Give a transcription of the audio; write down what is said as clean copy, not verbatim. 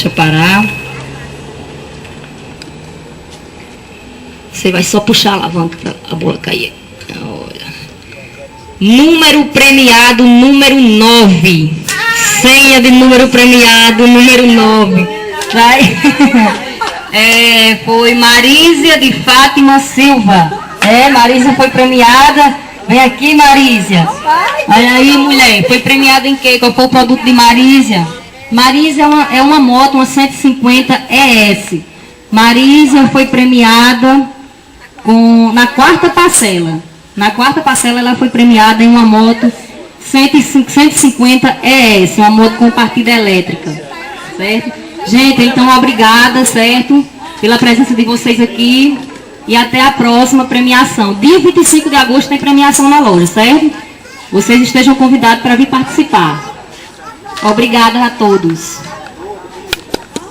Deixa eu parar. Você vai só puxar a alavanca para a bola cair. Olha. Número premiado, número 9. Senha de número premiado, número 9. Vai. Foi Marísia de Fátima Silva. Marísia foi premiada. Vem aqui, Marísia. Olha aí, mulher. Foi premiada em quê? Qual foi o produto de Marísia? Marísia é uma moto, uma 150 ES. Marísia foi premiada na quarta parcela. Na quarta parcela ela foi premiada em uma moto 150 ES, uma moto com partida elétrica. Certo? Gente, então obrigada, certo? Pela presença de vocês aqui. E até a próxima premiação. Dia 25 de agosto tem premiação na loja, certo? Vocês estejam convidados para vir participar. Obrigada a todos.